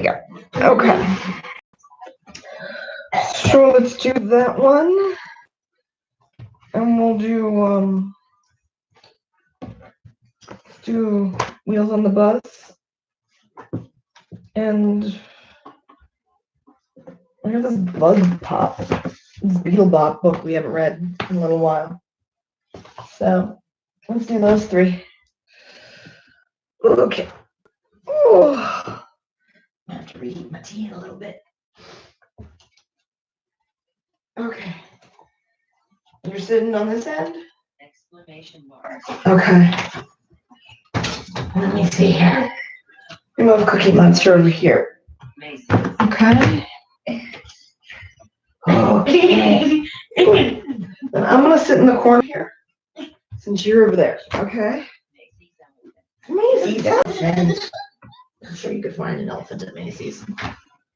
Yeah. Okay. So let's do that one. And we'll do Wheels on the Bus. And I have this this Beetle Bop book we haven't read in a little while. So let's do those three. Okay. Oh, I have to reheat my tea in a little bit. Okay. You're sitting on this end? Exclamation mark. Okay. Let me see here. We move Cookie Monster over here. Okay. Okay. Then I'm gonna sit in the corner here since you're over there. Okay. Macy's elephant. I'm sure you could find an elephant at Macy's.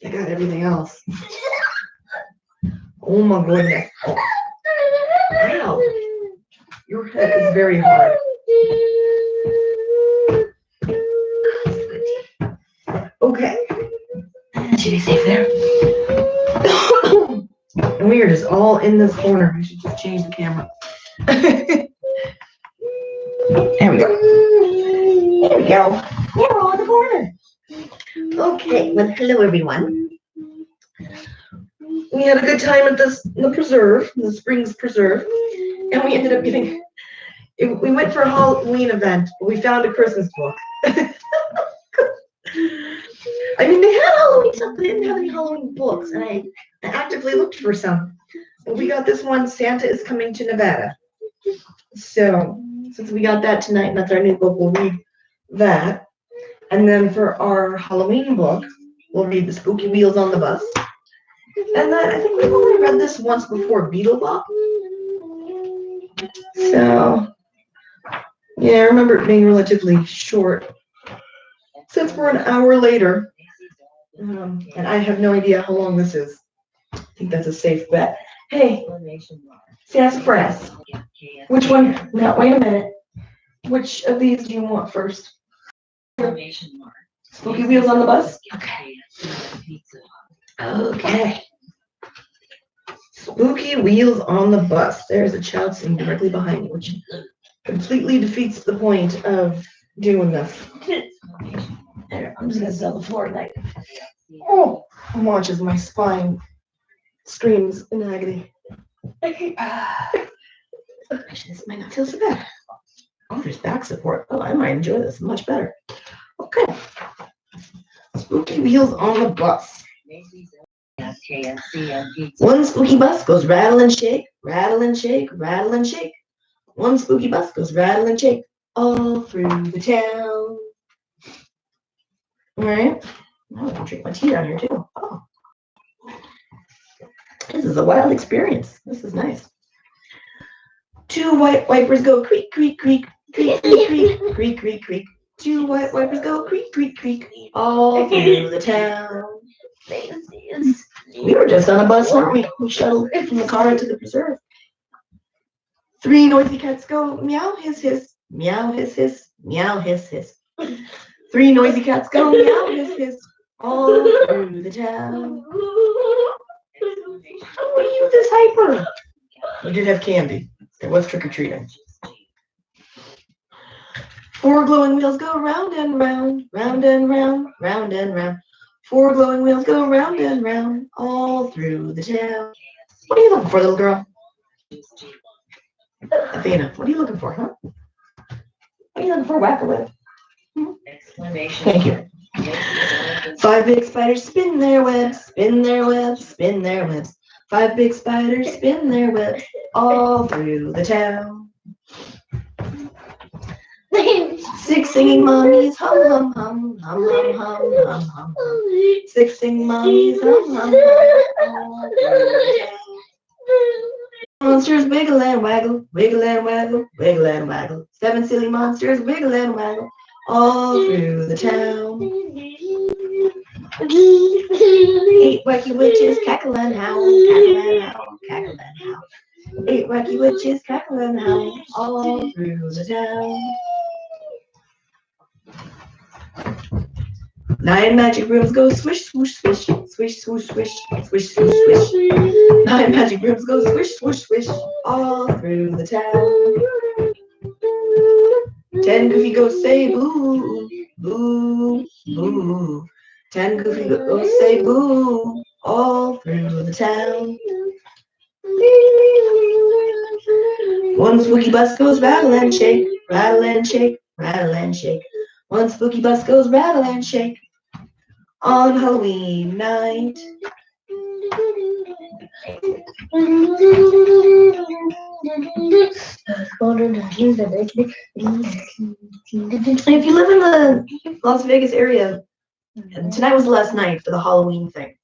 They got everything else. Oh my goodness. Wow. Your head is very hard. Okay. Should be safe there. And we are just all in this corner. I should just change the camera. There we go. There we go. We're all in the corner. Okay. Well, hello everyone. We had a good time at the preserve, the Springs Preserve, and we ended up getting. We went for a Halloween event, but we found a Christmas book. I mean, they had Halloween stuff, but they didn't have any Halloween books, and I actively looked for some. And we got this one, Santa is Coming to Nevada. So, since we got that tonight, and that's our new book, we'll read that. And then for our Halloween book, we'll read The Spooky Wheels on the Bus. And then I think we've only read this once before, Beetle Bop. So, yeah, I remember it being relatively short. Since we're an hour later, and I have no idea how long this is. I think that's a safe bet. Hey, sassafras. Which one? Now, wait a minute. Which of these do you want first? Spooky Wheels on the Bus? Okay. Okay. Spooky Wheels on the Bus. There's a child sitting directly behind me, which completely defeats the point of doing this. There, I'm just gonna sit on the floor tonight. Oh, watch as my spine screams in agony. Actually, this might not feel so bad. Oh, there's back support. Oh, I might enjoy this much better. Okay. Spooky Wheels on the Bus. One spooky bus goes rattle and shake, rattle and shake, rattle and shake. One spooky bus goes rattle and shake all through the town. All right. Now I can drink my tea down here too. Oh. This is a wild experience. This is nice. Two white wipers go creak, creak, creak, creak, creak, creak, creak, creak, creak. Two white wipers go creak, creak, creak, all through the town. We were just on a bus, weren't we? We shuttled from the car to the preserve. Three noisy cats go meow, hiss, hiss, meow, hiss, hiss, meow, hiss, hiss. Three noisy cats go meow, hiss, hiss, all through the town. How are you this hyper? We did have candy. It was trick-or-treating. Four glowing wheels go round and round, round and round, round and round. Four glowing wheels go round and round, all through the town. What are you looking for, little girl? Athena, what are you looking for, huh? What are you looking for, Whack-A-Whip? Thank you. Five big spiders spin their webs, spin their webs, spin their webs. Five big spiders spin their webs all through the town. Six singing mommies, hum, hum, hum, hum, hum, hum, hum, hum, hum. Six singing mommies, hum, hum, hum, all through the town. Monsters wiggle and waggle, wiggle and waggle, wiggle and waggle. Seven silly monsters wiggle and waggle all through the town. Eight wacky witches cackle and howl, cackle and howl, cackle and howl. Eight wacky witches cackle and howl all through the town. 9 magic brooms go swish, swoosh, swish, swish, swoosh, swish, swish, swoosh, swish. 9 magic brooms go swish, swoosh, swish, all through the town. 10 goofy ghosts say boo, boo, boo. 10 goofy ghosts say boo, all through the town. One spooky bus goes rattle and shake, rattle and shake, rattle and shake. One spooky bus goes rattle and shake on Halloween night. If you live in the Las Vegas area, tonight was the last night for the Halloween thing.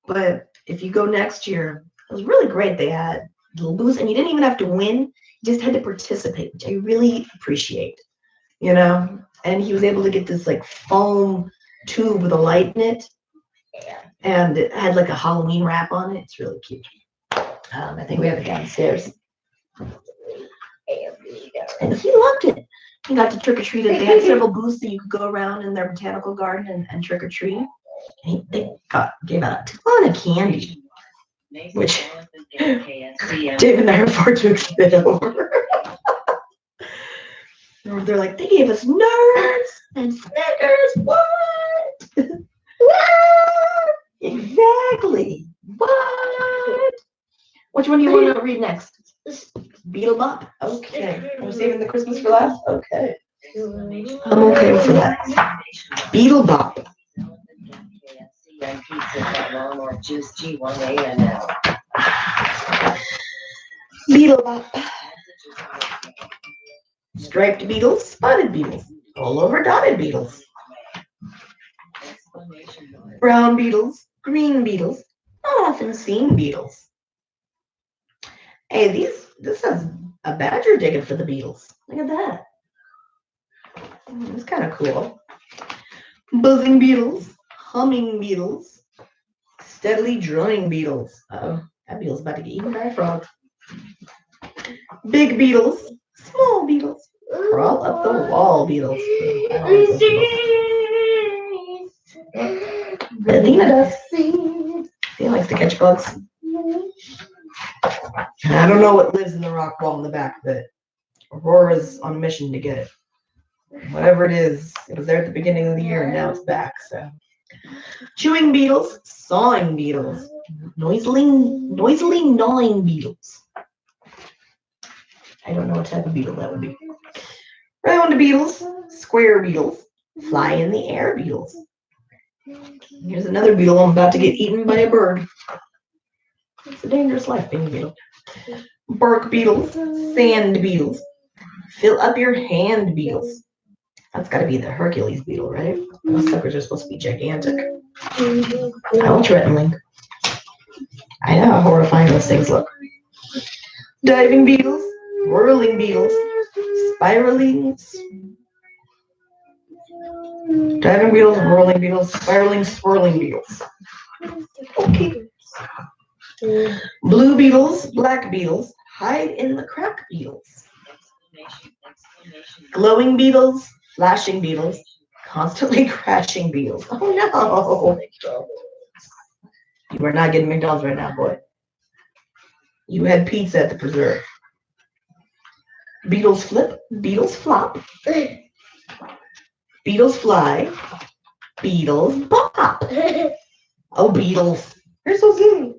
But if you go next year, it was really great. They had little booths, and you didn't even have to win. You just had to participate, which I really appreciate, you know? And he was able to get this like foam tube with a light in it, and it had like a Halloween wrap on it. It's really cute. I think we have it downstairs. And he loved it. He got to trick or treat. They had several booths that you could go around in their botanical garden and trick or treat. And they gave out a ton of candy, which Dave and I are far too excited over. They're like, they gave us Nerds and Snickers. What? Exactly. What? Which one do you want to read next? Beetle Bop. Okay. I'm saving the Christmas for last? Okay. I'm okay for that. Beetle Bop. Beetle Bop. Striped beetles, spotted beetles, all over dotted beetles. Brown beetles, green beetles, not often seen beetles. Hey, this has a badger digging for the beetles. Look at that. It's kind of cool. Buzzing beetles, humming beetles, steadily drumming beetles. Uh-oh, that beetle's about to get eaten by a frog. Big beetles, small beetles, crawl up the wall beetles. Athena does. Athena likes to catch bugs. I don't know what lives in the rock wall in the back, but Aurora's on a mission to get it. Whatever it is, it was there at the beginning of the year, and now it's back. So, chewing beetles, sawing beetles, noisily gnawing beetles. I don't know what type of beetle that would be. Round beetles, square beetles, fly in the air beetles. Here's another beetle. I'm about to get eaten by a bird. It's a dangerous life being a beetle. Bark beetles, sand beetles, fill up your hand beetles. That's got to be the Hercules beetle, right? Those suckers are supposed to be gigantic. How threatening. I know how horrifying those things look. Diving beetles, whirling beetles, spiraling. Diving beetles, whirling beetles, spiraling, swirling beetles. Okay. Blue beetles, black beetles, hide in the crack beetles. Glowing beetles, flashing beetles, constantly crashing beetles. Oh no! You are not getting McDonald's right now, boy. You had pizza at the preserve. Beetles flip, beetles flop. Beetles fly, beetles bop. Oh, beetles. You're so silly.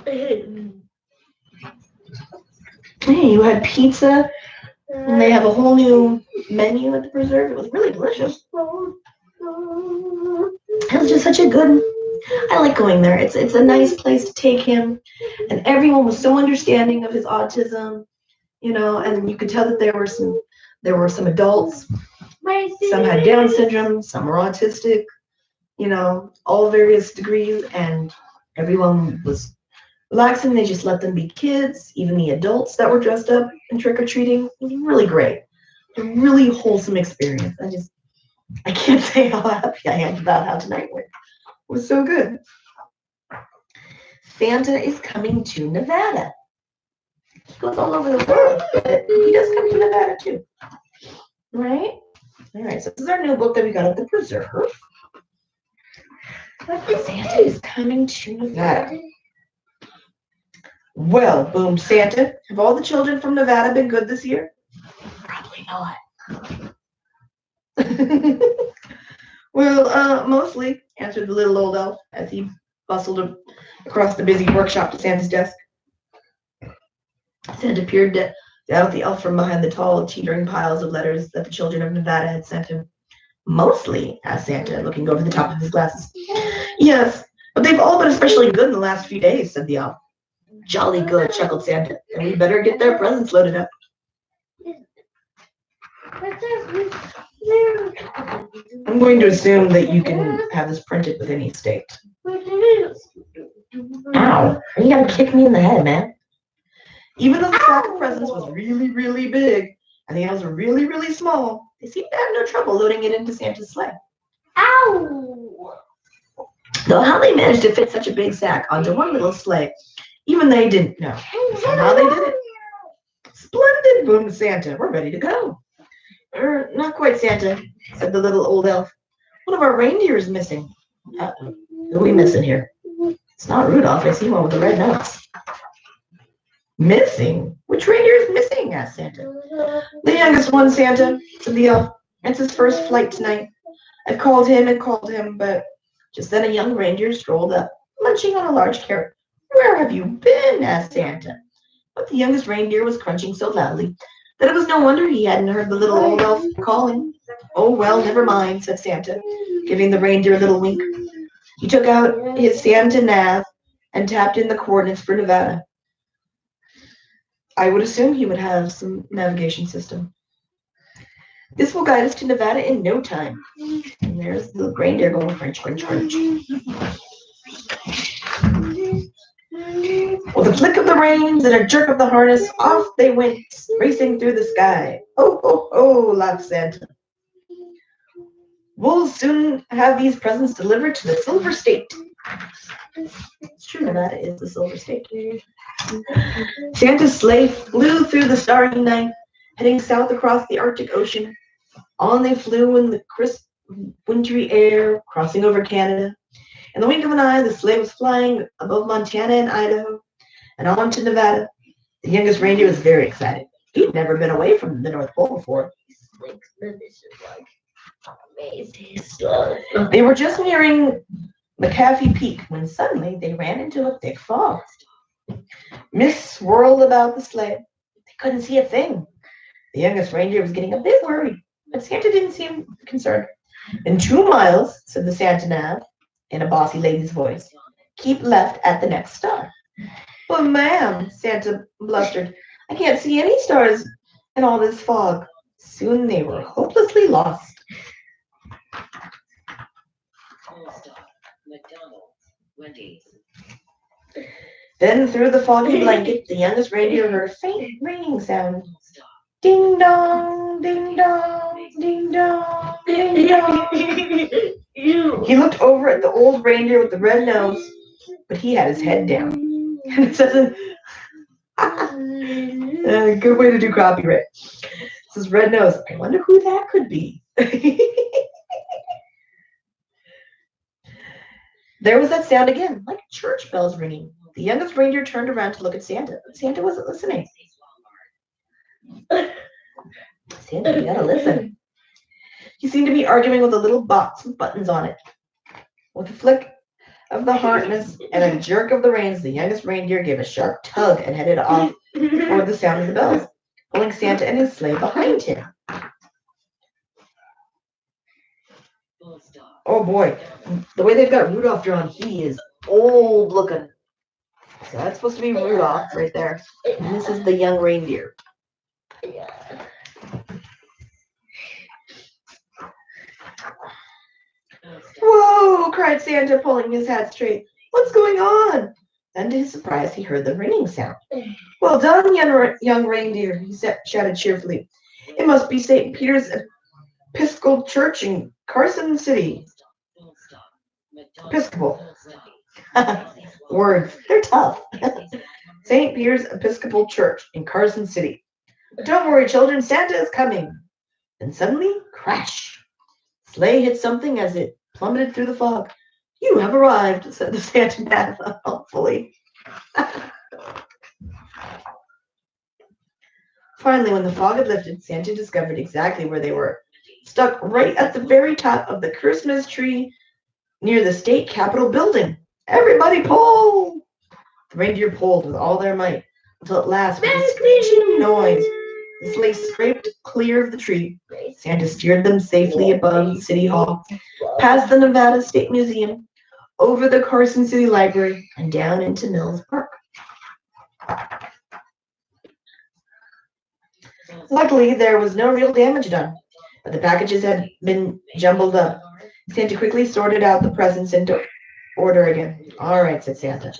Hey, you had pizza, and they have a whole new menu at the preserve. It was really delicious. It was just such a good. I like going there. It's a nice place to take him, and everyone was so understanding of his autism, you know. And you could tell that there were some adults. Some had Down syndrome. Some were autistic. You know, all various degrees, and everyone was relaxing. They just let them be kids. Even the adults that were dressed up and trick-or-treating. It was really great. A really wholesome experience. I can't say how happy I am about how tonight went. It was so good. Santa is coming to Nevada. He goes all over the world, but he does come to Nevada too. Right? All right, so this is our new book that we got at the preserve. Santa is coming to Nevada. Well, boomed Santa, have all the children from Nevada been good this year? Probably not. Well, mostly, answered the little old elf as he bustled across the busy workshop to Santa's desk. Santa peered down at the elf from behind the tall, teetering piles of letters that the children of Nevada had sent him. Mostly, asked Santa, looking over the top of his glasses. Yes, but they've all been especially good in the last few days, said the elf. Jolly good, chuckled Santa, and we better get their presents loaded up. I'm going to assume that you can have this printed with any state. Ow, are you going to kick me in the head, man? Even though the sack of presents was really, really big, and the elves were really, really small, they seemed to have no trouble loading it into Santa's sleigh. Ow! Though how they managed to fit such a big sack onto one little sleigh, even they didn't know. Somehow they did it. Splendid, boomed Santa. We're ready to go. Not quite, Santa, said the little old elf. One of our reindeer is missing. Who are we missing here? It's not Rudolph. I see one with a red nose. Missing? Which reindeer is missing? Asked Santa. The youngest one, Santa, said the elf. It's his first flight tonight. I've called him, but just then a young reindeer strolled up, munching on a large carrot. Where have you been? Asked Santa. But the youngest reindeer was crunching so loudly that it was no wonder he hadn't heard the little old elf calling. Oh, well, never mind, said Santa, giving the reindeer a little wink. He took out his Santa nav and tapped in the coordinates for Nevada. I would assume he would have some navigation system. This will guide us to Nevada in no time. And there's the reindeer going crunch, crunch, crunch. With a flick of the reins and a jerk of the harness, off they went, racing through the sky. Oh, oh, oh, laughed Santa. We'll soon have these presents delivered to the Silver State. It's true, Nevada is the Silver State. Santa's sleigh flew through the starry night, heading south across the Arctic Ocean. On they flew in the crisp, wintry air, crossing over Canada. In the wink of an eye, the sleigh was flying above Montana and Idaho, and on to Nevada. The youngest reindeer was very excited. He'd never been away from the North Pole before. They were just nearing McAfee Peak when suddenly they ran into a thick fog. Mist swirled about the sleigh. They couldn't see a thing. The youngest reindeer was getting a bit worried, but Santa didn't seem concerned. In 2 miles, said the Santa nav, in a bossy lady's voice. Keep left at the next star. But ma'am, Santa blustered, I can't see any stars in all this fog. Soon they were hopelessly lost. Then through the foggy blanket, the youngest reindeer heard a faint ringing sound. Ding dong, ding dong, ding dong, ding dong. He looked over at the old reindeer with the red nose, but he had his head down. And it says, good way to do copyright. It says red nose. I wonder who that could be. There was that sound again, like church bells ringing. The youngest reindeer turned around to look at Santa, but Santa wasn't listening. Santa, you gotta listen. He seemed to be arguing with a little box with buttons on it. With a flick of the harness and a jerk of the reins, the youngest reindeer gave a sharp tug and headed off toward the sound of the bells, pulling Santa and his sleigh behind him. Oh boy, the way they've got Rudolph drawn, he is old looking. So that's supposed to be Rudolph right there. And this is the young reindeer. Whoa, cried Santa, pulling his hat straight. What's going on? Then to his surprise, he heard the ringing sound. Well done, young reindeer, he shouted cheerfully. It must be St. Peter's Episcopal Church in Carson City. Episcopal. Words, they're tough. St. Peter's Episcopal Church in Carson City. Don't worry, children, Santa is coming. Then suddenly, crash! Sleigh hit something as it plummeted through the fog. "You have arrived," said the Santa Man helpfully. Finally, when the fog had lifted, Santa discovered exactly where they were. Stuck right at the very top of the Christmas tree near the state capitol building. "Everybody pull!" The reindeer pulled with all their might until at last, with a screeching noise, the sleigh scraped clear of the tree. Santa steered them safely above City Hall, past the Nevada State Museum, over the Carson City Library, and down into Mills Park. Luckily, there was no real damage done, but the packages had been jumbled up. Santa quickly sorted out the presents into order again. "All right," said Santa.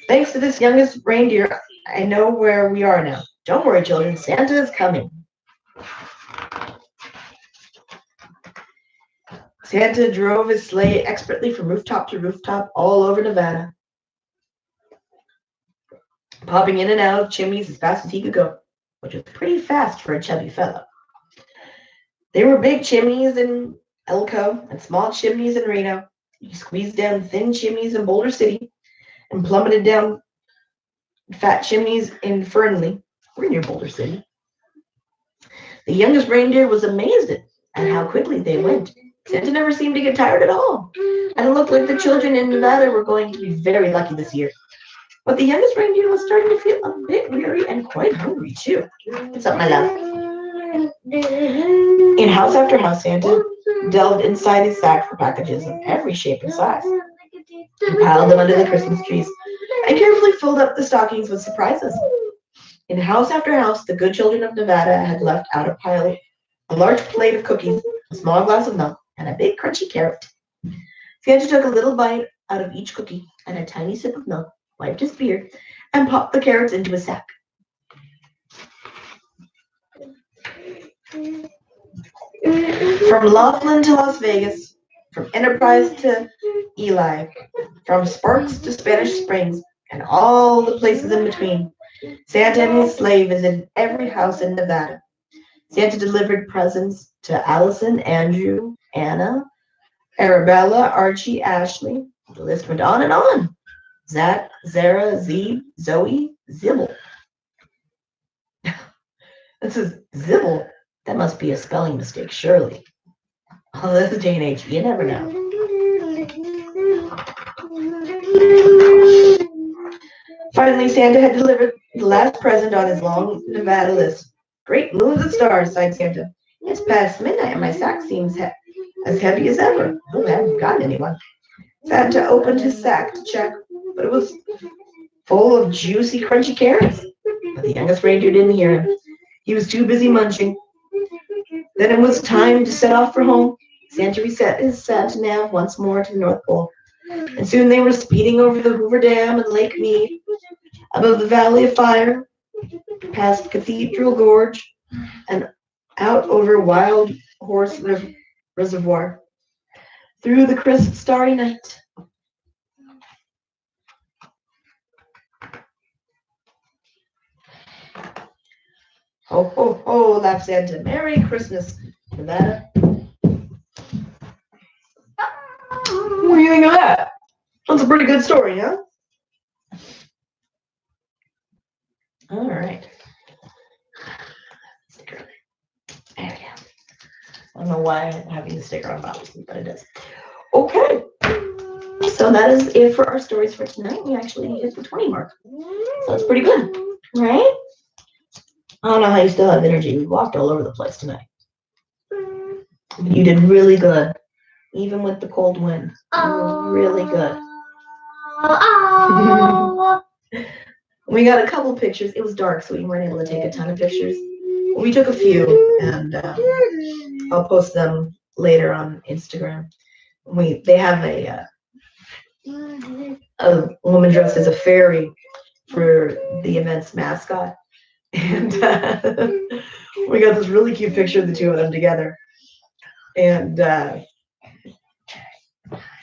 "Thanks to this youngest reindeer, I know where we are now. Don't worry, children. Santa is coming." Santa drove his sleigh expertly from rooftop to rooftop all over Nevada, popping in and out of chimneys as fast as he could go, which was pretty fast for a chubby fellow. There were big chimneys in Elko and small chimneys in Reno. He squeezed down thin chimneys in Boulder City and plummeted down fat chimneys in Fernley. We're near Boulder City. The youngest reindeer was amazed at how quickly they went. Santa never seemed to get tired at all, and it looked like the children in Nevada were going to be very lucky this year. But the youngest reindeer was starting to feel a bit weary and quite hungry, too. "What's up, my love?" In house after house, Santa delved inside his sack for packages of every shape and size. He piled them under the Christmas trees and carefully filled up the stockings with surprises. In house after house, the good children of Nevada had left out a large plate of cookies, a small glass of milk, and a big crunchy carrot. Santa took a little bite out of each cookie and a tiny sip of milk, wiped his beard, and popped the carrots into his sack. From Laughlin to Las Vegas, from Enterprise to Ely, from Sparks to Spanish Springs, and all the places in between, Santa and his sleigh visited every house in Nevada. Santa delivered presents to Allison, Andrew, Anna, Arabella, Archie, Ashley. The list went on and on. Zach, Zara, Zebe, Zoe, Zibble. This is Zibble. That must be a spelling mistake, surely. Oh, this is day and age. You never know. Finally, Santa had delivered the last present on his long Nevada list. "Great moons and stars," sighed Santa. "It's past midnight and my sack seems as heavy as ever. I hope I haven't forgotten anyone." Santa opened his sack to check, but it was full of juicy, crunchy carrots. But the youngest reindeer didn't hear him. He was too busy munching. Then it was time to set off for home. Santa reset his Santa nav once more to the North Pole, and soon they were speeding over the Hoover Dam and Lake Mead, above the Valley of Fire, past Cathedral Gorge, and out over Wild Horse Reservoir, through the crisp, starry night. "Ho, ho, ho," laughed Santa. "Merry Christmas, Nevada." What do you think of that? That's a pretty good story, huh? All right. Sticker on there. There we go. I don't know why I'm having the sticker on bothers me, but it does. Okay. So that is it for our stories for tonight. We actually hit the 20 mark. So that's pretty good, right? I don't know how you still have energy. We walked all over the place tonight. You did really good, even with the cold wind. You were really good. We got a couple pictures. It was dark, so we weren't able to take a ton of pictures. We took a few, and I'll post them later on Instagram. They have a woman dressed as a fairy for the event's mascot, and we got this really cute picture of the two of them together. And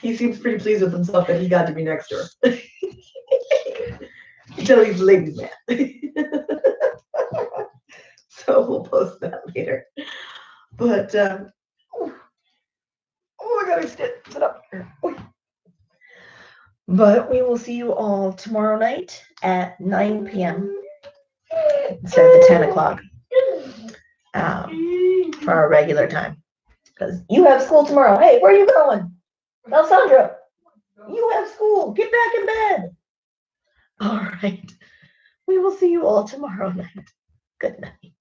he seems pretty pleased with himself that he got to be next to her. You tell he's a ladies' man. So we'll post that later. But I gotta sit up here. But we will see you all tomorrow night at 9 p.m. instead of the 10 o'clock for our regular time. Because you have school tomorrow. Hey, where are you going? Alessandra, you have school. Get back in bed. All right. We will see you all tomorrow night. Good night.